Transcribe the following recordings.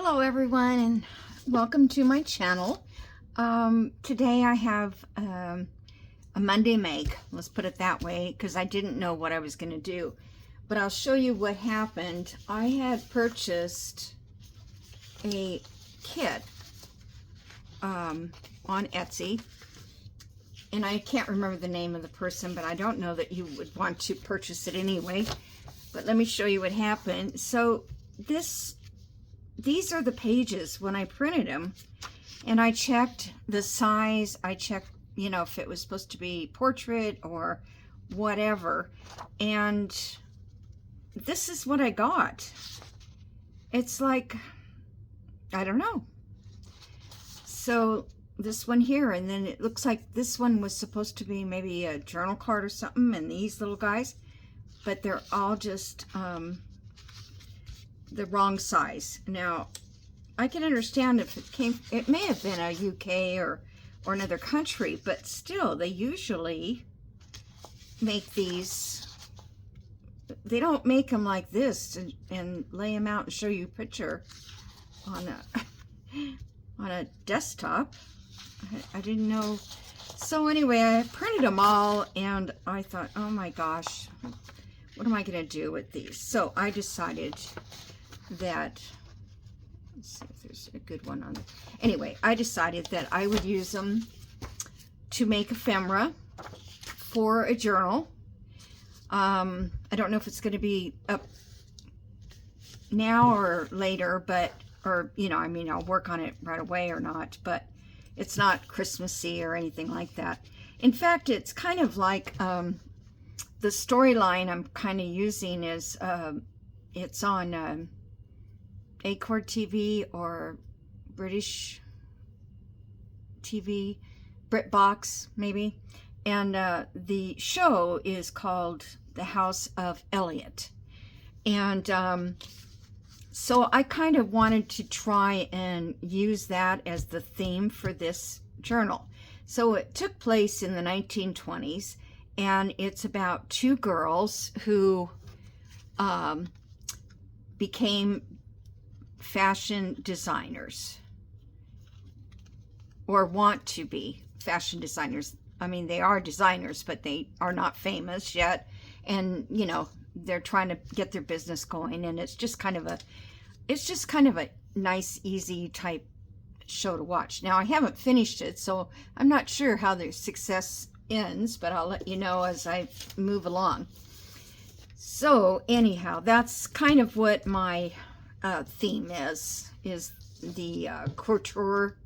Hello everyone, and welcome to my channel. Today I have a Monday make, let's put it that way, because I didn't know what I was going to do. But I'll show you what happened. I had purchased a kit on Etsy, and I can't remember the name of the person, but I don't know that you would want to purchase it anyway. But let me show you what happened. So these are the pages when I printed them, and I checked the size. I checked, you know, if it was supposed to be portrait or whatever, and this is what I got. It's like, I don't know. So this one here, and then it looks like this one was supposed to be maybe a journal card or something, and these little guys, but they're all just the wrong size. Now, I can understand if it may have been a UK or another country, but still, they usually make these. They don't make them like this and lay them out and show you a picture on a desktop. I didn't know. So anyway, I printed them all, and I thought, oh my gosh, what am I going to do with these? So I decided that, let's see if there's a good one on there. Anyway, I decided that I would use them to make ephemera for a journal. I don't know if it's going to be up now or later, but, or, you know, I mean, I'll work on it right away or not, but it's not Christmassy or anything like that. In fact, it's kind of like, the storyline I'm kind of using is, it's on, Decorative TV or British TV, BritBox maybe, and the show is called The House of Elliot, and so I kind of wanted to try and use that as the theme for this journal. So it took place in the 1920s, and it's about two girls who became fashion designers, or want to be fashion designers. I mean, they are designers, but they are not famous yet, and you know, they're trying to get their business going, and it's just kind of a nice, easy type show to watch. Now, I haven't finished it, so I'm not sure how the success ends, but I'll let you know as I move along. So anyhow, that's kind of what my theme is the couture.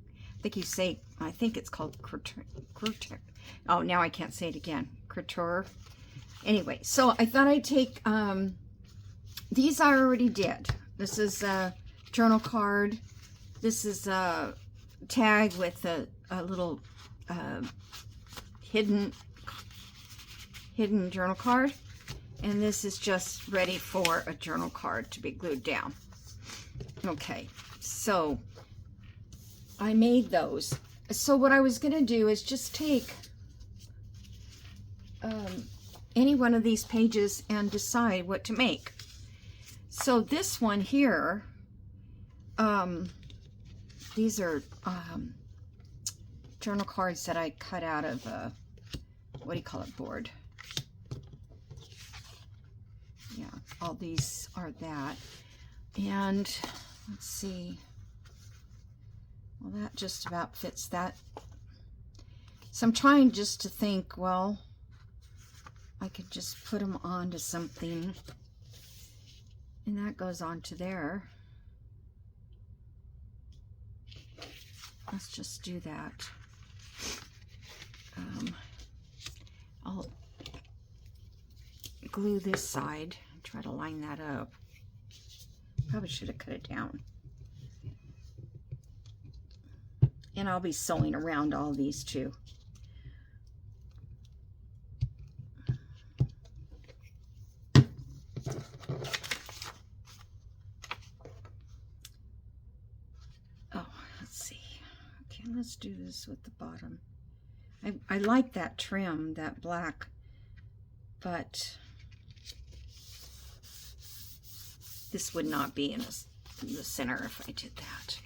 I think it's called couture. Oh, now I can't say it again. Couture. Anyway, so I thought I'd take these. I already did. This is a journal card. This is a tag with a little hidden journal card, and this is just ready for a journal card to be glued down. Okay, so I made those. So what I was going to do is just take any one of these pages and decide what to make. So this one here, these are journal cards that I cut out of what do you call it, board. Yeah, all these are that. And let's see, well, that just about fits that. So I'm trying just to think, well, I could just put them onto something, and that goes onto there. Let's just do that. I'll glue this side and try to line that up. Probably should have cut it down. And I'll be sewing around all these too. Oh, let's see. Okay, let's do this with the bottom. I like that trim, that black, but this would not be in a the center if I did that.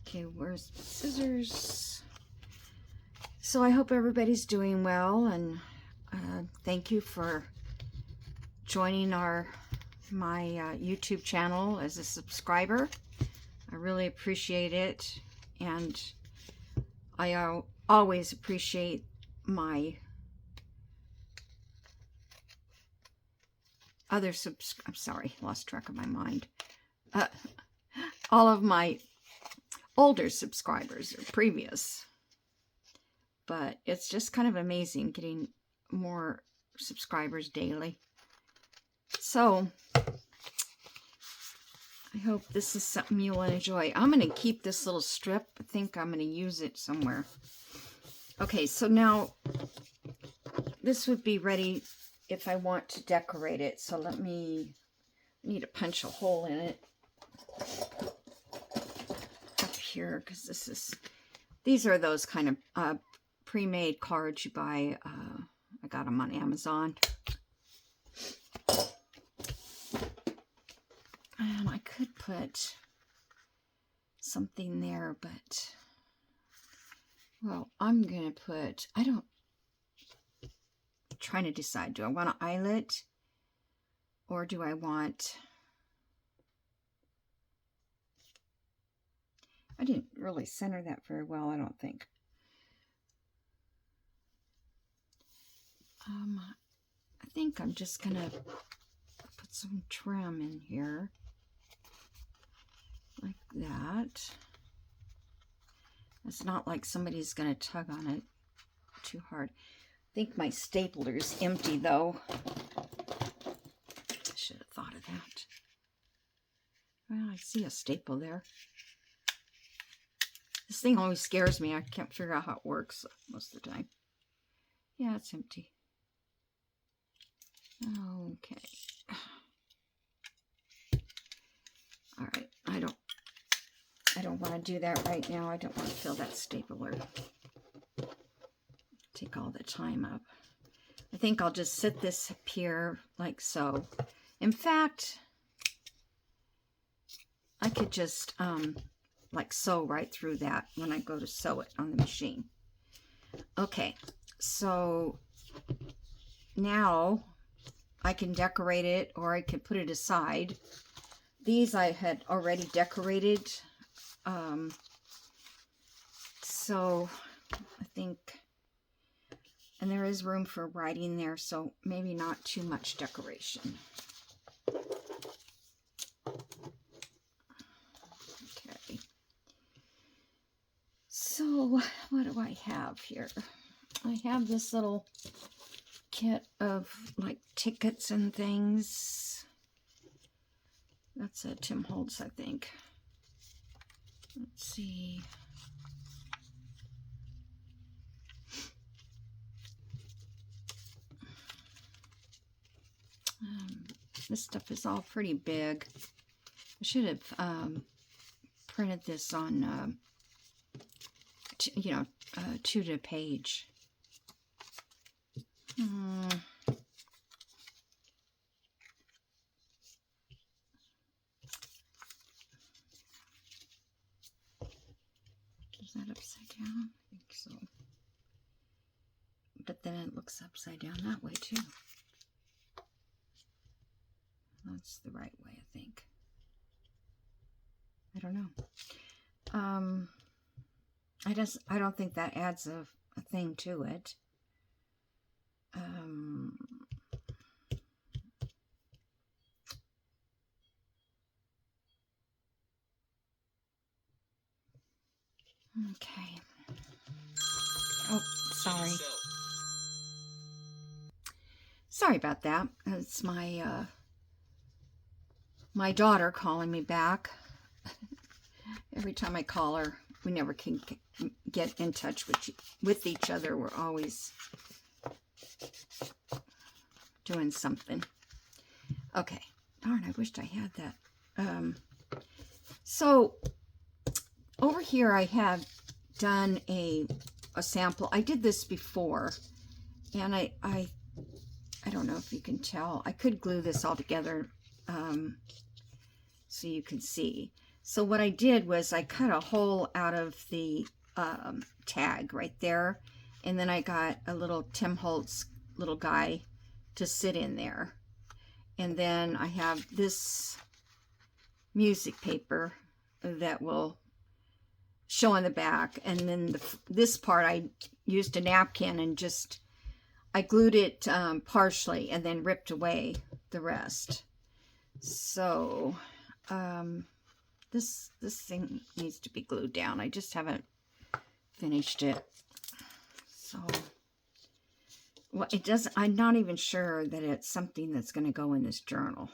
Okay, where's the scissors? So I hope everybody's doing well, and thank you for joining my YouTube channel as a subscriber. I really appreciate it, and I always appreciate my other I'm sorry, lost track of my mind. All of my older subscribers or previous. But it's just kind of amazing getting more subscribers daily. So, I hope this is something you'll enjoy. I'm going to keep this little strip. I think I'm going to use it somewhere. Okay, so now this would be ready if I want to decorate it. So I need to punch a hole in it up here, because these are those kind of pre-made cards you buy. I got them on Amazon. And I could put something there, but, well, I'm going to put, I'm trying to decide, do I want an eyelet, or do I want, I didn't really center that very well, I don't think. I think I'm just going to put some trim in here. Like that. It's not like somebody's going to tug on it too hard. I think my stapler's empty, though. I should have thought of that. Well, I see a staple there. This thing always scares me. I can't figure out how it works most of the time. Yeah, it's empty. Okay. All right. I don't want to do that right now. I don't want to fill that stapler. Take all the time up. I think I'll just sit this up here like so. In fact, I could just like sew right through that when I go to sew it on the machine. Okay, so now I can decorate it, or I can put it aside. These I had already decorated. So I think, and there is room for writing there, so maybe not too much decoration. Okay. So what do I have here? I have this little kit of like tickets and things. That's a Tim Holtz, I think. Let's see. This stuff is all pretty big. I should have printed this on, two to page. Is that upside down? I think so. But then it looks upside down that way too. That's the right way, I think. I don't know. I don't think that adds a thing to it. Okay. Oh, sorry. Sorry about that. It's my my daughter calling me back. Every time I call her, we never can get in touch with each other. We're always doing something. Okay. Darn, I wished I had that. So over here I have done a sample. I did this before, and I don't know if you can tell. I could glue this all together. so you can see. So what I did was I cut a hole out of the tag right there, and then I got a little Tim Holtz little guy to sit in there. And then I have this music paper that will show on the back, and then this part I used a napkin and just I glued it partially and then ripped away the rest. So this thing needs to be glued down. I just haven't finished it. So well, it doesn't. I'm not even sure that it's something that's going to go in this journal.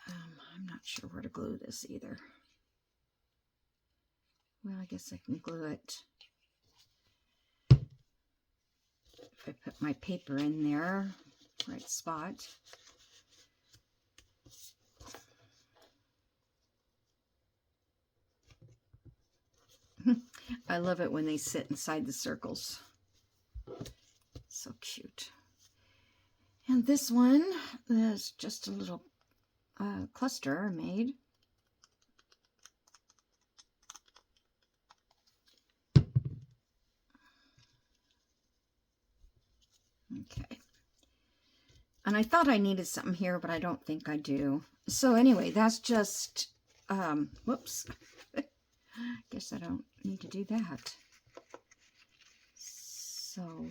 I'm not sure where to glue this either. Well, I guess I can glue it if I put my paper in there, right spot. I love it when they sit inside the circles. So cute. And this one is just a little cluster I made. Okay. And I thought I needed something here, but I don't think I do. So anyway, that's just, whoops. Guess I don't need to do that. So,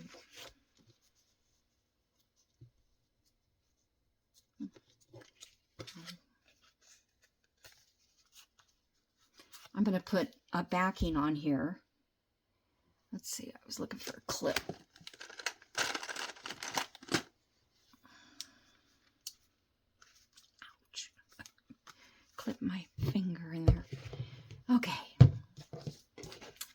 I'm going to put a backing on here. Let's see, I was looking for a clip. Ouch. Clip my finger in there. Okay.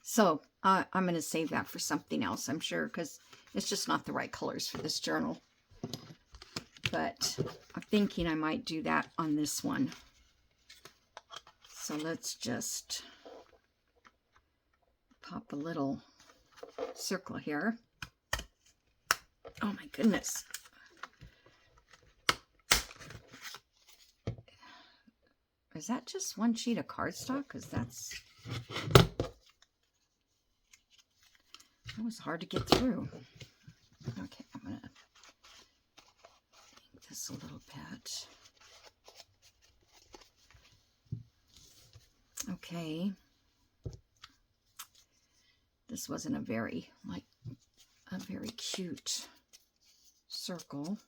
So, I'm going to save that for something else, I'm sure, because it's just not the right colors for this journal. But I'm thinking I might do that on this one. So let's just pop a little circle here. Oh my goodness. Is that just one sheet of cardstock? Because that was hard to get through. Okay, I'm going to make this a little bit. Okay. This wasn't a very cute circle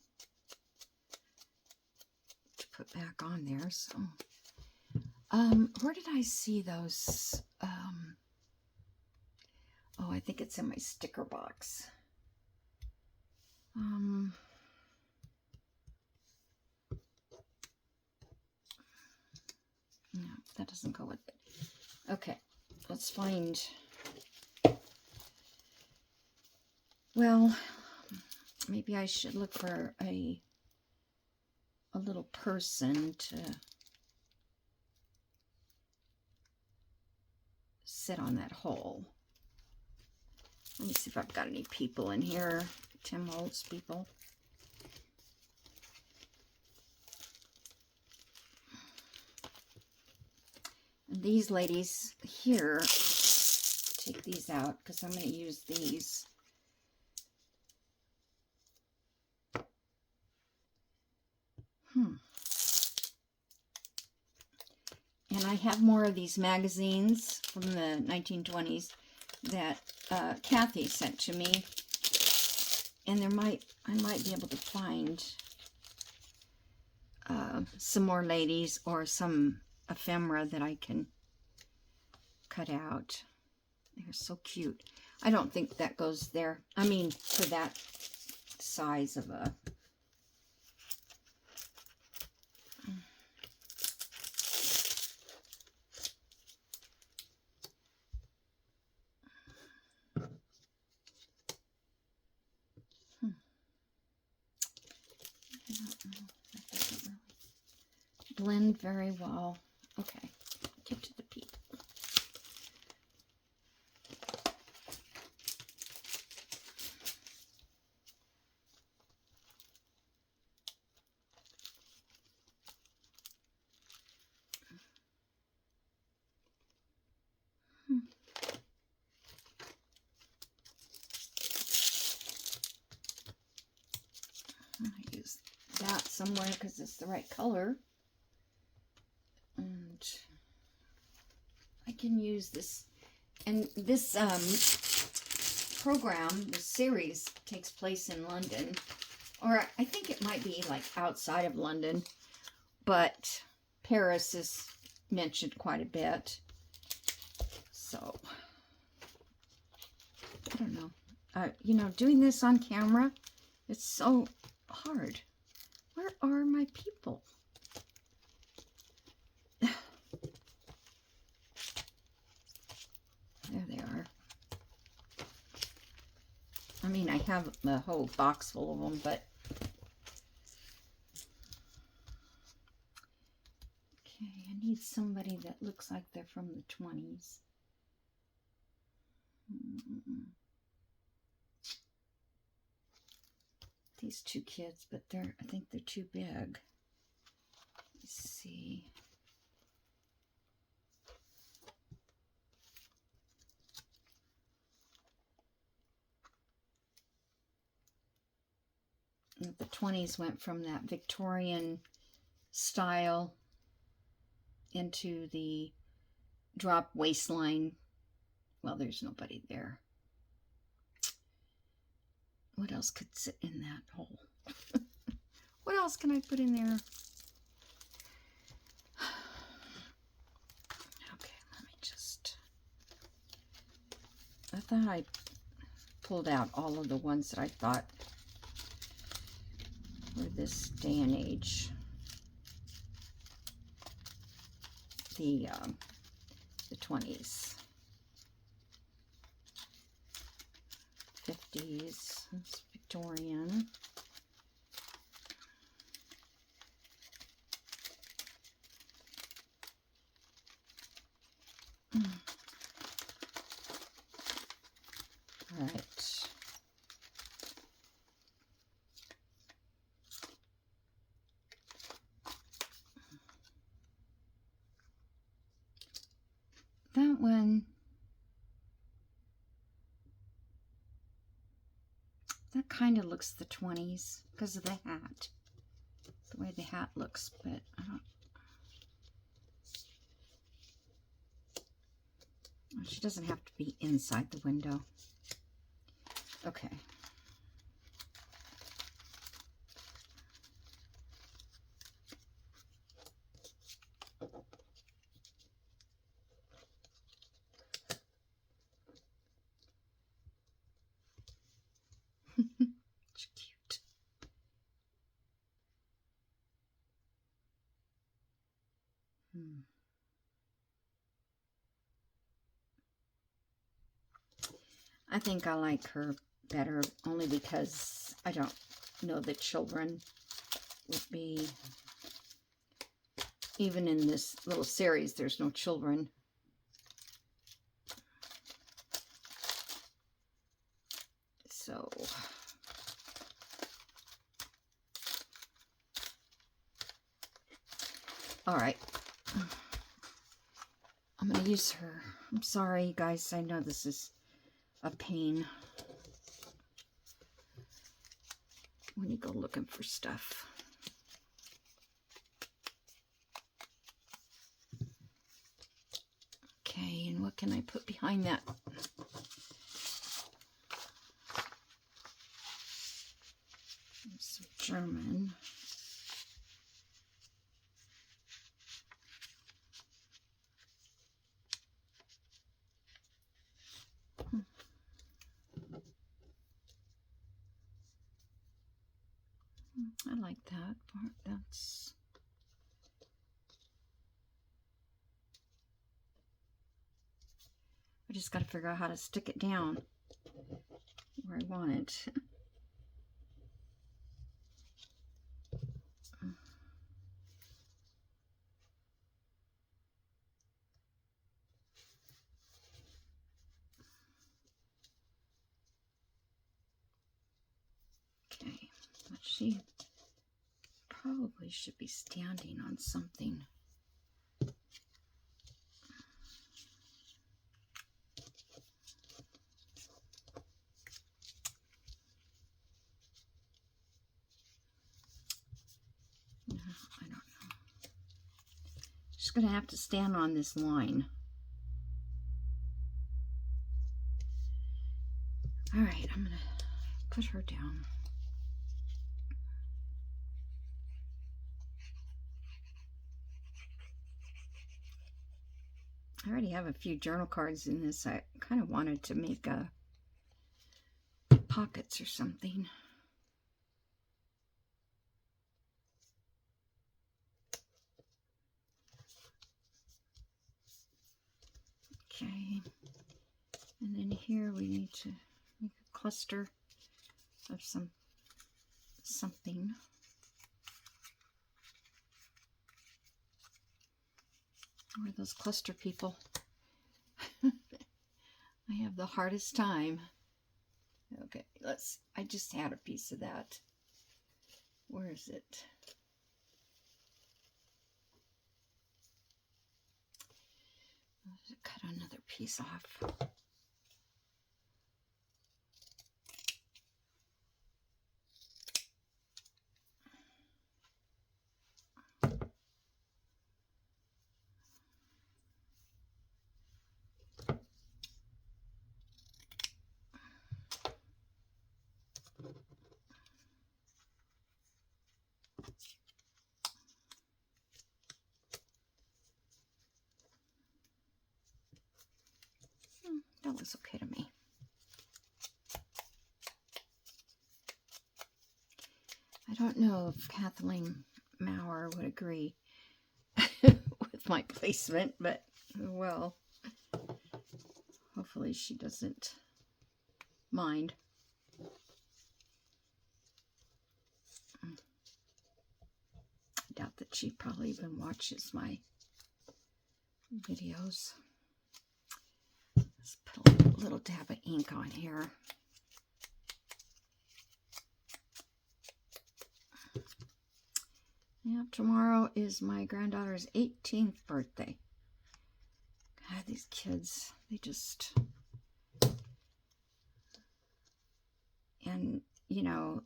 to put back on there. So, where did I see those? Oh, I think it's in my sticker box. No, that doesn't go with it. Okay, let's find. Well, maybe I should look for a little person to sit on that hole. Let me see if I've got any people in here. Tim Holtz people. And these ladies here, take these out because I'm going to use these. And I have more of these magazines from the 1920s that Kathy sent to me. And I might be able to find some more ladies or some ephemera that I can cut out. They're so cute. I don't think that goes there. I mean, for that size of a... blend very well. Okay, get to the peep. somewhere because it's the right color. And I can use this. And this program, this series, takes place in London. Or I think it might be like outside of London. But Paris is mentioned quite a bit. So, I don't know. You know, doing this on camera, it's so hard. Where are my people? There they are. I mean, I have a whole box full of them, but... Okay, I need somebody that looks like they're from the 20s. These two kids, but I think they're too big. Let's see. The 20s went from that Victorian style into the drop waistline. Well, there's nobody there. What else could sit in that hole? What else can I put in there? Okay, let me just... I thought I pulled out all of the ones that I thought for this day and age. The 20s, 50s, it's Victorian. All right. That one, that kind of looks the 20s because of the hat, the way the hat looks, but I don't, well, she doesn't have to be inside the window. Okay. Cute. I think I like her better only because I don't know that children would be, even in this little series, there's no children. So, all right. I'm going to use her. I'm sorry, guys. I know this is a pain when you go looking for stuff. Okay, and what can I put behind that? Some German. I like that part. That's... I just got to figure out how to stick it down where I want it. Okay, but she probably should be standing on something. She's going to have to stand on this line. All right, I'm going to put her down. I already have a few journal cards in this. I kind of wanted to make pockets or something. Okay, and then here we need to make a cluster of something. We're those cluster people. I have the hardest time. Okay, I just had a piece of that. Where is it? I'll cut another piece off. That looks okay to me. I don't know if Kathleen Maurer would agree with my placement, but well, hopefully she doesn't mind. I doubt that she probably even watches my videos. Let's put a little dab of ink on here. Yeah, tomorrow is my granddaughter's 18th birthday. God, these kids, they just... And, you know...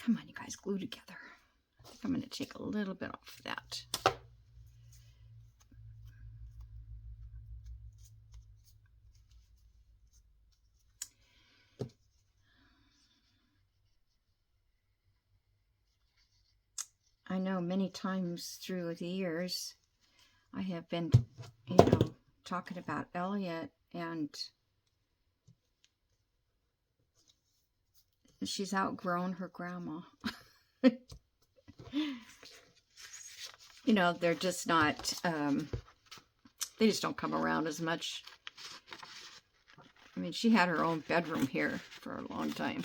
Come on, you guys, glue together. I think I'm going to take a little bit off of that. I know many times through the years I have been, you know, talking about Elliot, and she's outgrown her grandma. You know, they're just not, they just don't come around as much. I mean, she had her own bedroom here for a long time.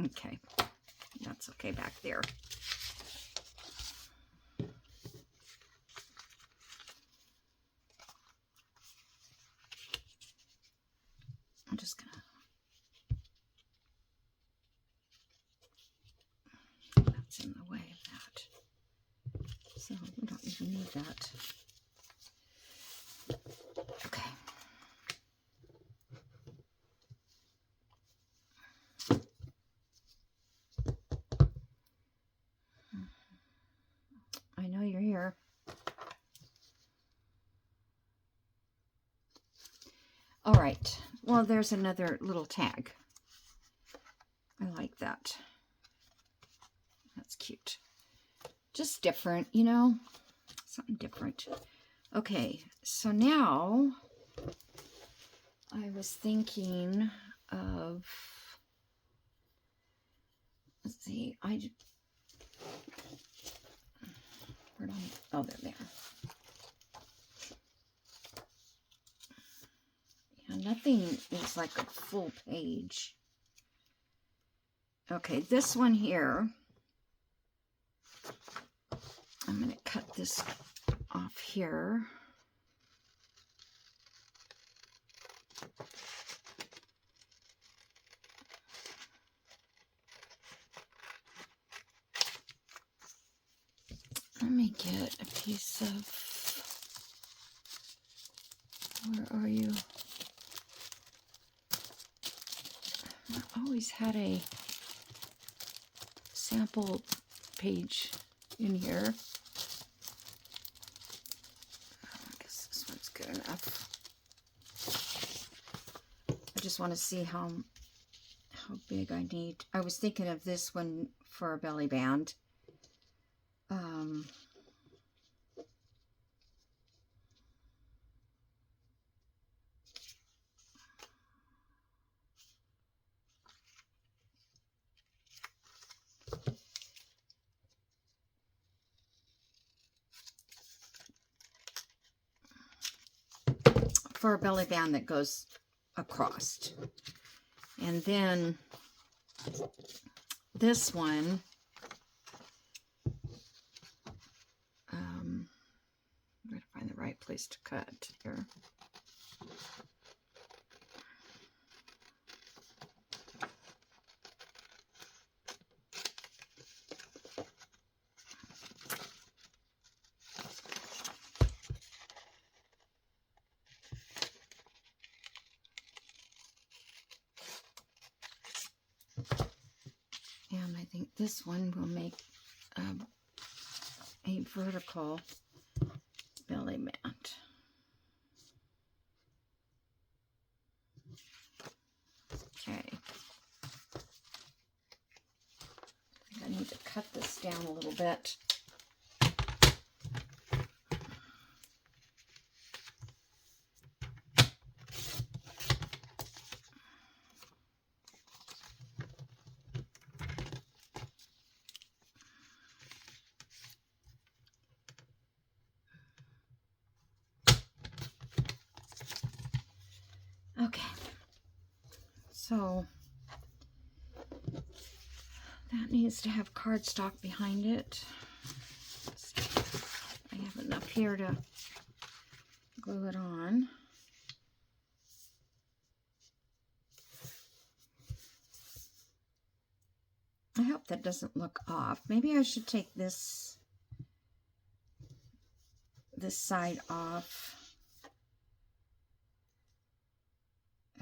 Okay, that's okay back there. I'm just gonna, that's in the way of that. So we don't even need that. Okay. I know you're here. All right. Well, there's another little tag. I like that. That's cute. Just different, you know? Something different. Okay, so now I was thinking of, let's see, oh, they're there. Yeah, nothing is like a full page. Okay, this one here, I'm going to cut this off here. Let me get a piece of Where are you? I always had a sample page in here. I guess this one's good enough. I just want to see how big I need. I was thinking of this one for a belly band. For a belly band that goes across. And then this one, I'm going to find the right place to cut here. And I think this one will make a vertical belly band. Okay. I think I need to cut this down a little bit. Okay, so that needs to have cardstock behind it. I have enough here to glue it on. I hope that doesn't look off. Maybe I should take this side off.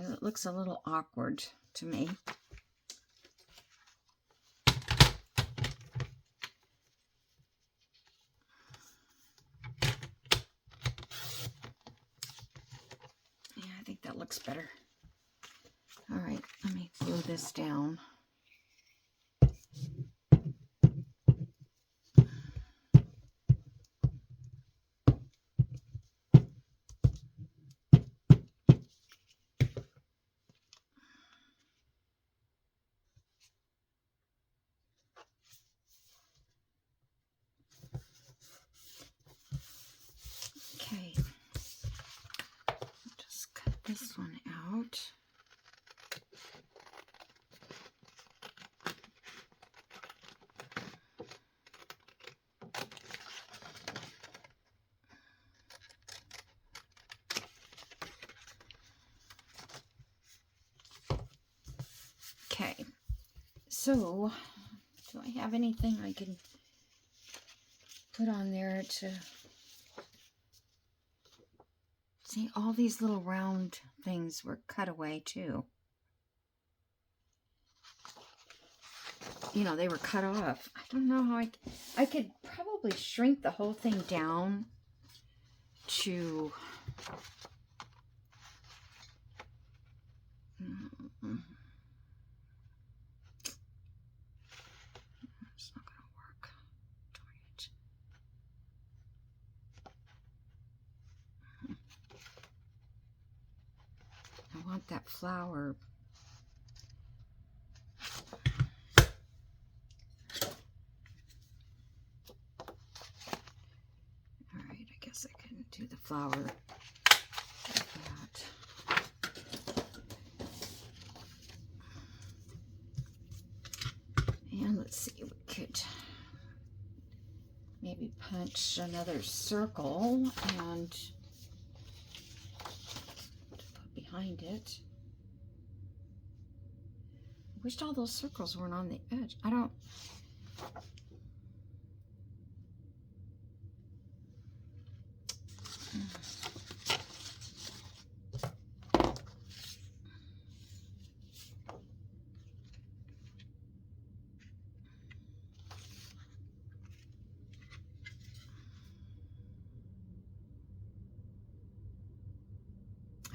It looks a little awkward to me. Yeah, I think that looks better. All right, let me glue this down. Okay, just cut this one out. Okay, so do I have anything I can put on there to see? All these little round things were cut away too. You know, they were cut off. I don't know how I could probably shrink the whole thing down to it's not gonna work. Darn it. I want that flower. All right, I guess I can do the flower like that. And let's see, we could maybe punch another circle and put behind it. I wished all those circles weren't on the edge. I don't.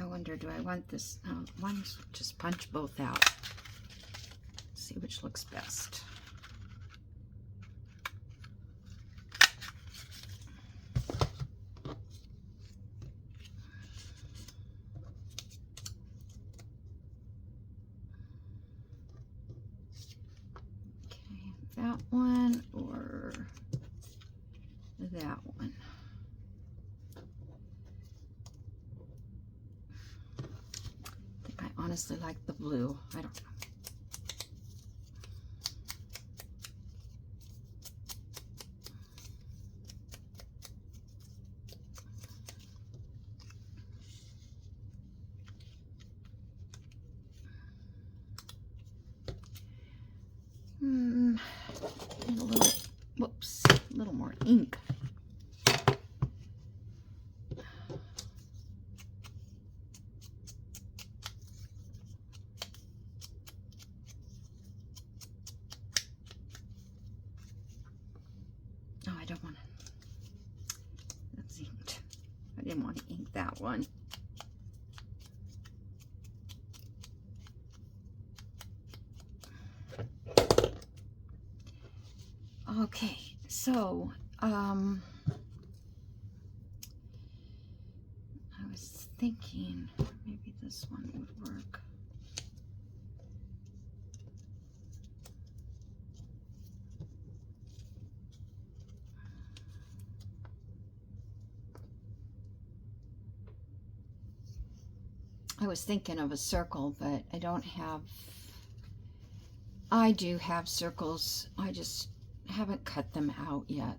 I wonder, do I want this? Why don't I just punch both out? See which looks best. Okay, that one or that one. I honestly like the blue. I don't know. And a little, whoops, a little more ink. Oh, I don't want to. That's inked. I didn't want to ink that one. Okay, so I was thinking maybe this one would work. I was thinking of a circle, but I don't have. I do have circles. I just haven't cut them out yet.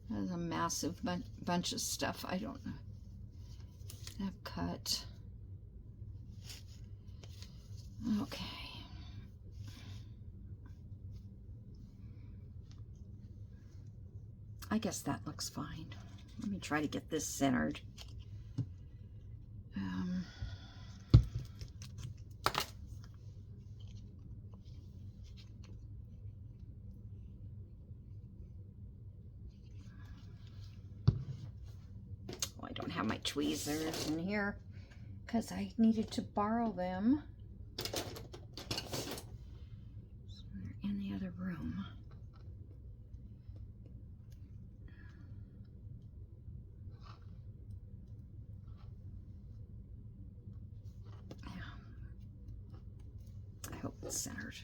There's a massive bunch of stuff I don't know. I've cut. Okay. I guess that looks fine. Let me try to get this centered. I don't have my tweezers in here because I needed to borrow them. So they're in the other room. Yeah. I hope it's centered.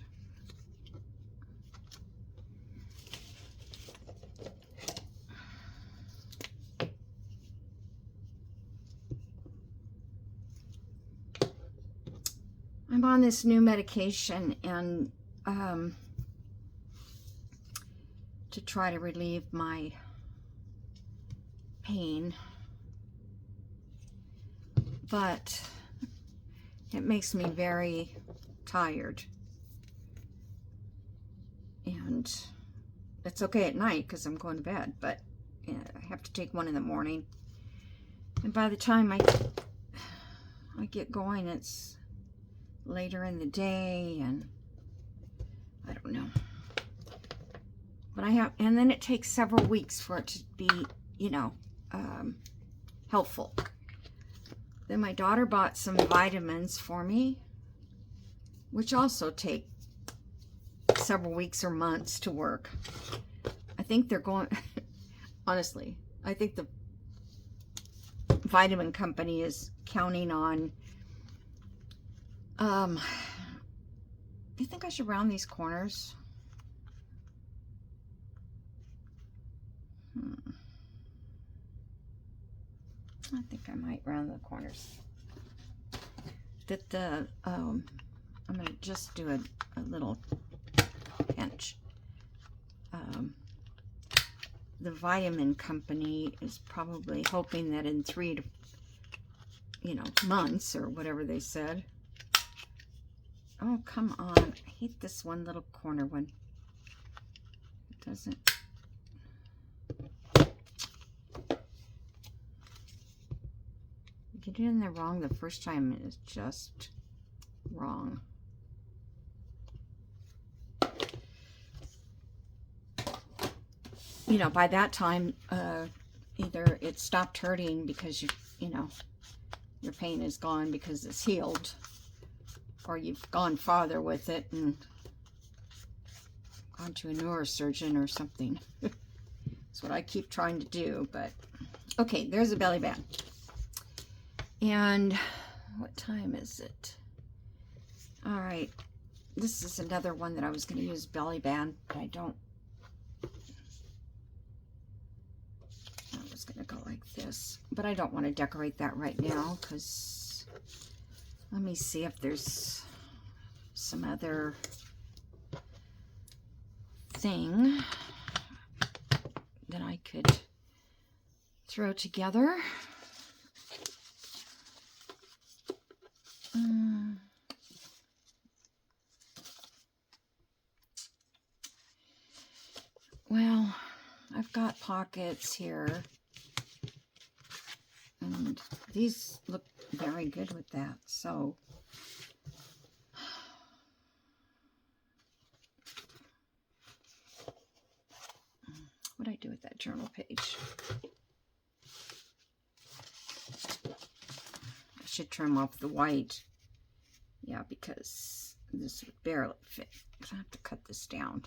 I'm on this new medication, and to try to relieve my pain, but it makes me very tired, and it's okay at night because I'm going to bed, but yeah, I have to take one in the morning, and by the time I get going, it's later in the day, and I don't know. But I have, and then it takes several weeks for it to be, you know, helpful. Then my daughter bought some vitamins for me, which also take several weeks or months to work. I think they're going, honestly, I think the vitamin company is counting on, do you think I should round these corners? I think I might round the corners. I'm gonna just do a little pinch. The vitamin company is probably hoping that in 3 to, months or whatever they said. Oh, come on. I hate this one little corner one. It doesn't. You get it in there wrong the first time, it is just wrong. By that time, either it stopped hurting because you know, your pain is gone because it's healed, or you've gone farther with it and gone to a neurosurgeon or something. That's what I keep trying to do, but okay, there's a belly band. And what time is it? All right, this is another one that I was going to use belly band, but I was going to go like this, but I don't want to decorate that right now because let me see if there's some other thing that I could throw together. Well, I've got pockets here, and these look very good with that, so what do I do with that journal page? I should trim off the white. Yeah, because this would barely fit. I have to cut this down.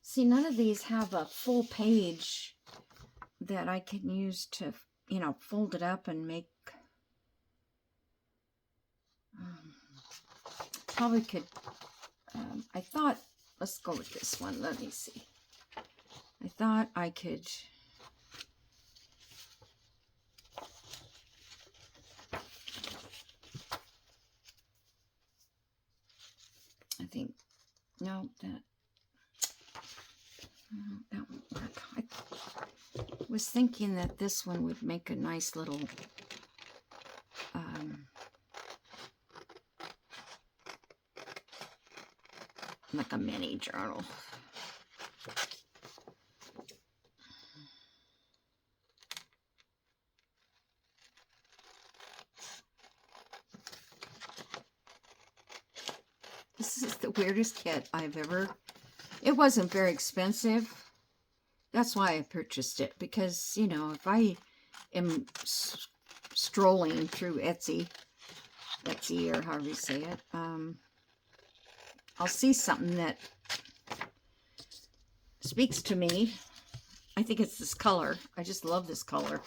See, none of these have a full page that I can use to, you know, fold it up and make. Probably could. I thought, let's go with this one. Let me see. I thought I could. I think, no, that won't work. I was thinking that this one would make a nice little like a mini journal. This is the weirdest kit I've ever. It wasn't very expensive. That's why I purchased it, because, you know, if I am strolling through Etsy or however you say it, I'll see something that speaks to me. I think it's this color. I just love this color.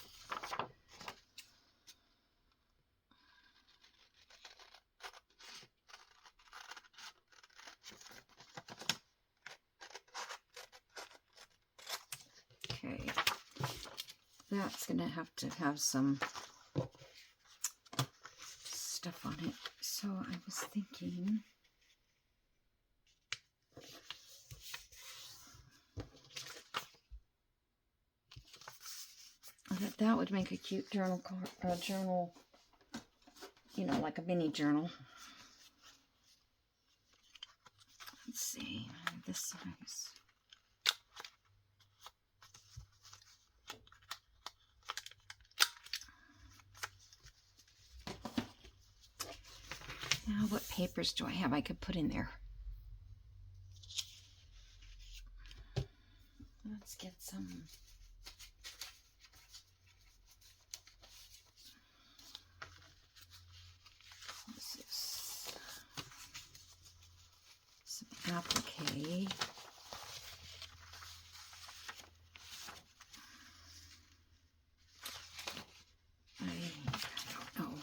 Okay, that's gonna have to have some stuff on it. So I was thinking that would make a cute journal, you know, like a mini journal. Let's see, this size. Now, what papers do I have I could put in there? Let's get some. What's this? Some applique. I don't know.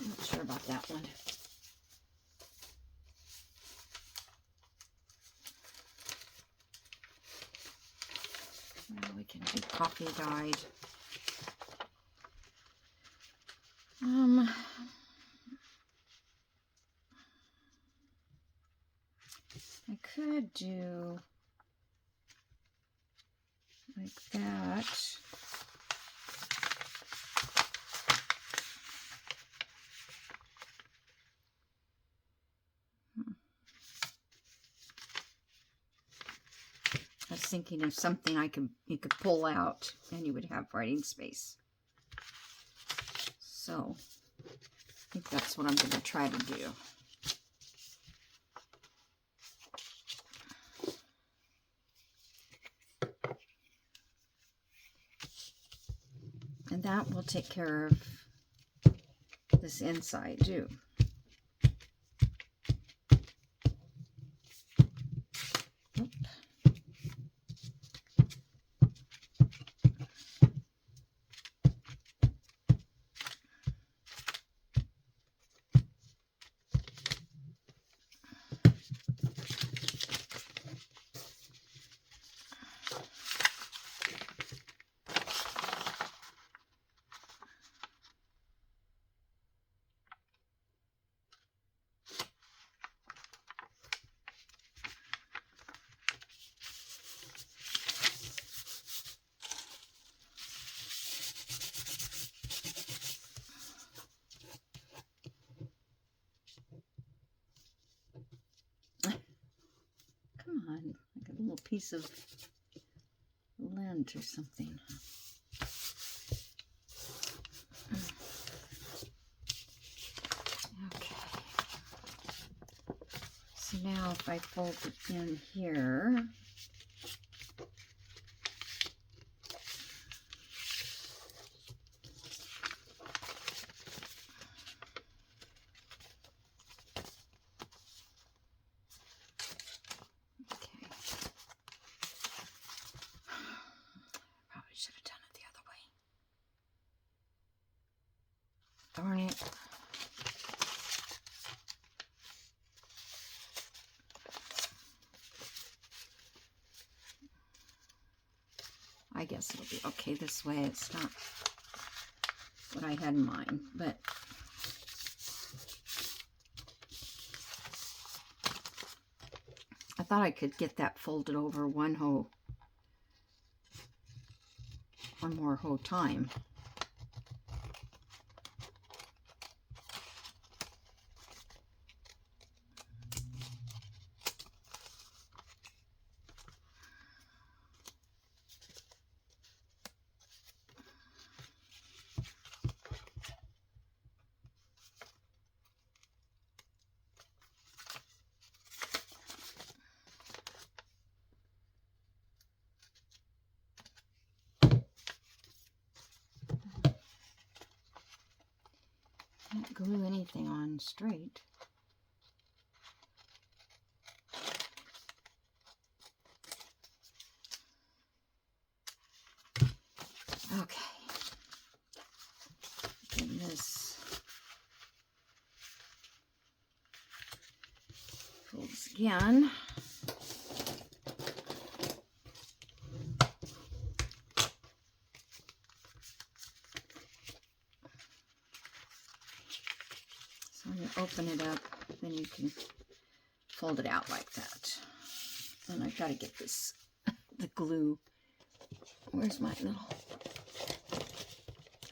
I'm not sure about that one. Well, we can do coffee dyed. I could do like that. I was thinking of something you could pull out and you would have writing space. So I think that's what I'm going to try to do. And that will take care of this inside too. Oop. Come on, like a little piece of lint or something. Okay. So now if I fold it in here, should have done it the other way. Darn it. I guess it'll be okay this way. It's not what I had in mind, but I thought I could get that folded over one more whole time. Can't glue anything on straight. Okay. And this folds again. So when you open it up, then you can fold it out like that. And I've got to get this, the glue. Where's my little, oh,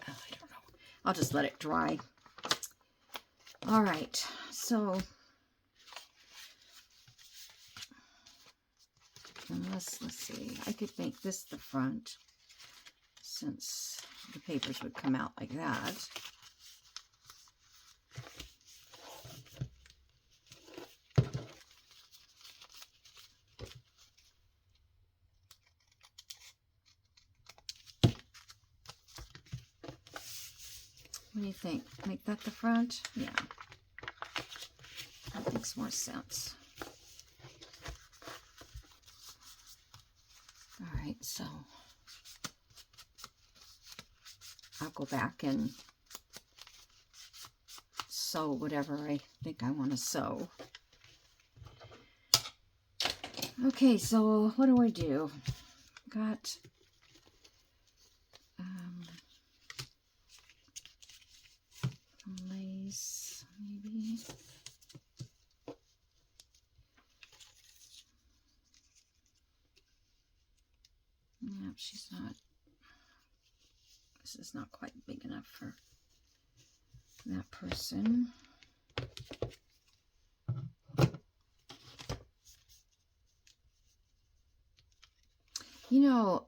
I don't know. I'll just let it dry. All right, so let's see, I could make this the front since the papers would come out like that. What do you think? Make that the front? Yeah. That makes more sense. All right, so I'll go back and sew whatever I think I want to sew. Okay, so what do? Got lace, maybe. Yeah, she's not, this is not quite big enough for that person. You know,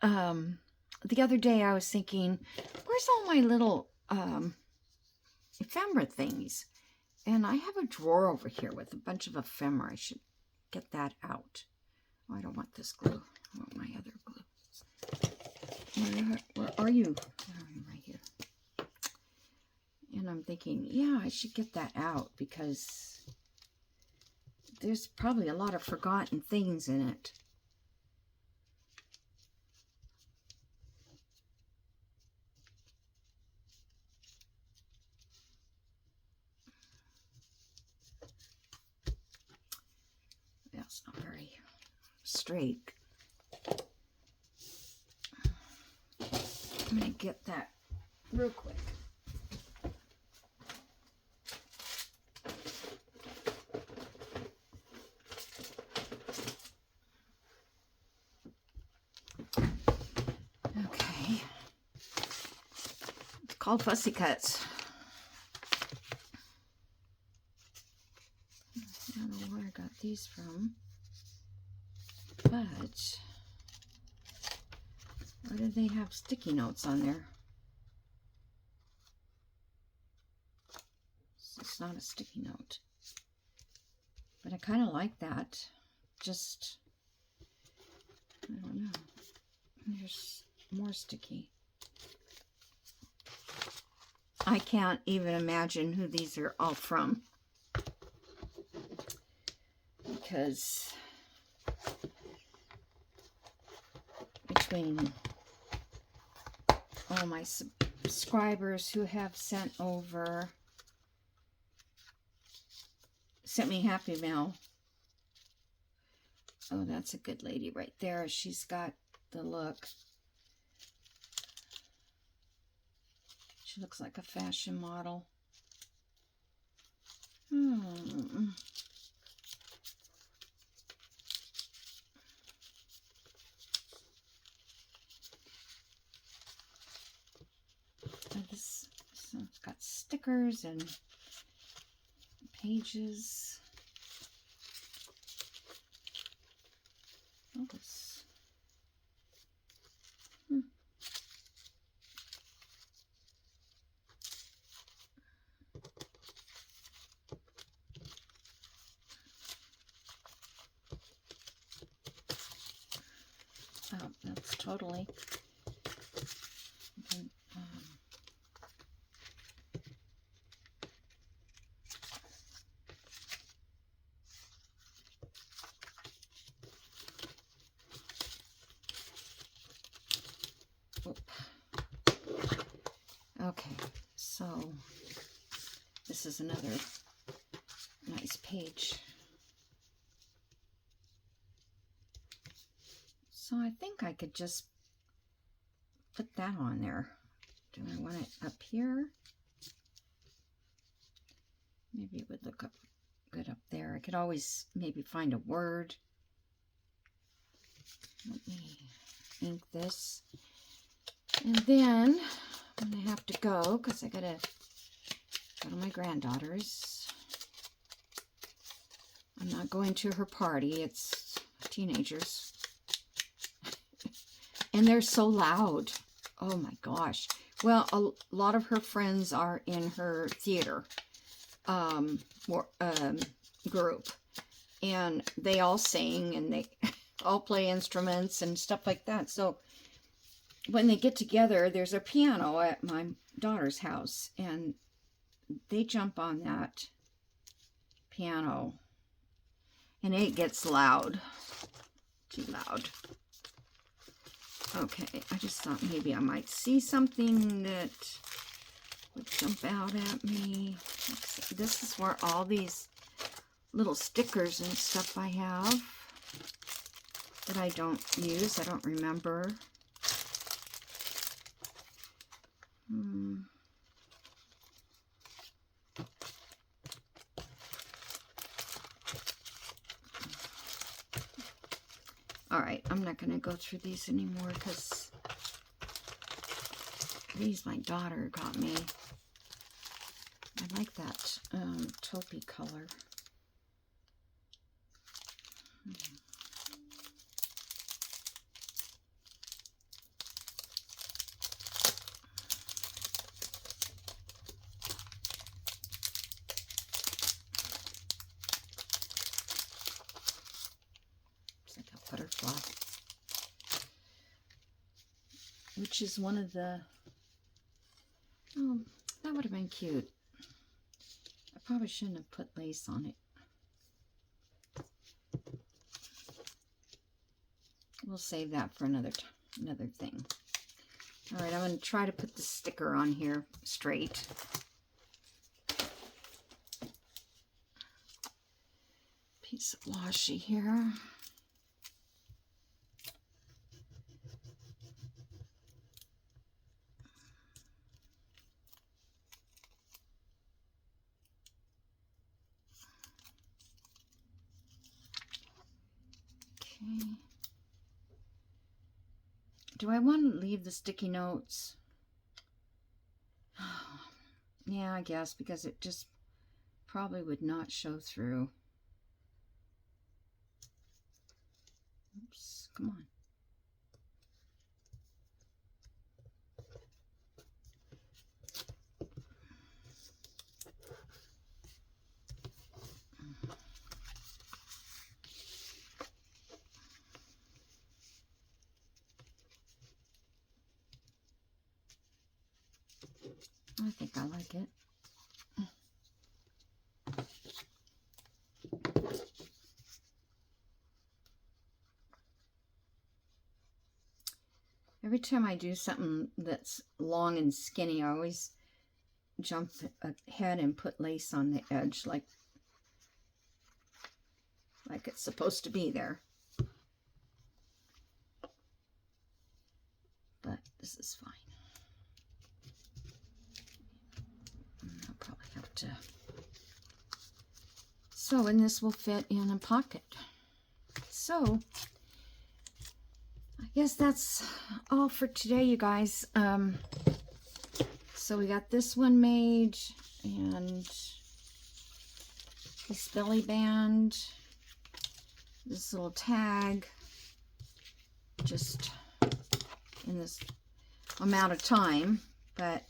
the other day I was thinking, where's all my little ephemera things. And I have a drawer over here with a bunch of ephemera. I should get that out. Oh, I don't want this glue. I want my other glue. Where are you? Right here. And I'm thinking, yeah, I should get that out because there's probably a lot of forgotten things in it. That's not very straight. I'm going to get that real quick. Okay. It's called Fussy Cuts. I don't know where I got these from, but why do they have sticky notes on there? It's not a sticky note, but I kind of like that. Just, I don't know. There's more sticky. I can't even imagine who these are all from, because between all my subscribers who have sent me Happy Mail. Oh, that's a good lady right there. She's got the look. She looks like a fashion model. So it's got stickers and pages. Oh, this. Oh, that's totally. Okay, so this is another nice page. So I think I could just put that on there. Do I want it up here? Maybe it would look good up there. I could always maybe find a word. Let me ink this. And then I'm going to have to go because I got to go to my granddaughter's. I'm not going to her party. It's teenagers. And they're so loud. Oh my gosh. Well, a lot of her friends are in her theater group. And they all sing and they all play instruments and stuff like that. So when they get together, there's a piano at my daughter's house. And they jump on that piano. And it gets loud. Too loud. Okay, I just thought maybe I might see something that would jump out at me. This is where all these little stickers and stuff I have that I don't use. I don't remember. Alright, I'm not going to go through these anymore because these my daughter got me. I like that taupey color. butterfly, which is one of the, oh, that would have been cute. I probably shouldn't have put lace on it. We'll save that for another thing. All right, I'm going to try to put the sticker on here straight. Piece of washi here. Okay. Do I want to leave the sticky notes? Yeah, I guess, because it just probably would not show through. Oops, come on. I think I like it. Every time I do something that's long and skinny, I always jump ahead and put lace on the edge like it's supposed to be there. But this is fine. I'll probably have to sew, and this will fit in a pocket. So I guess that's all for today, you guys. So we got this one made, and this belly band, this little tag, just in this amount of time, but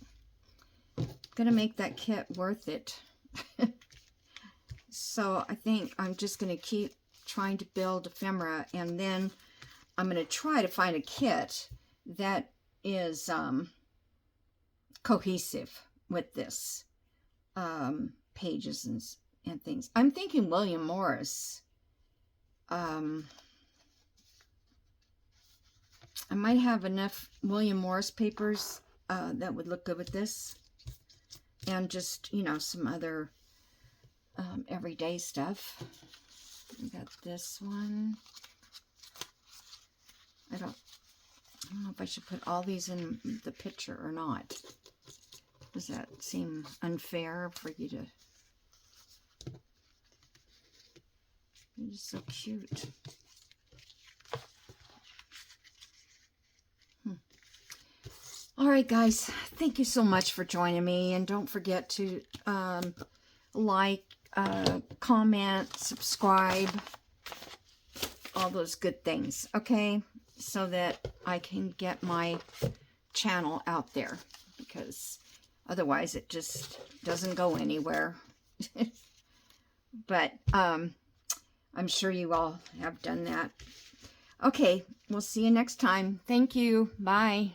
I'm gonna make that kit worth it. So I think I'm just gonna keep trying to build ephemera, and then I'm gonna try to find a kit that is cohesive with this, pages and things. I'm thinking William Morris. I might have enough William Morris papers that would look good with this, and just, you know, some other everyday stuff. We got this one. I don't know if I should put all these in the picture or not. Does that seem unfair for you to? You're just so cute. All right, guys, thank you so much for joining me, and don't forget to like, comment, subscribe, all those good things, okay, so that I can get my channel out there, because otherwise it just doesn't go anywhere. But I'm sure you all have done that. Okay, we'll see you next time. Thank you. Bye.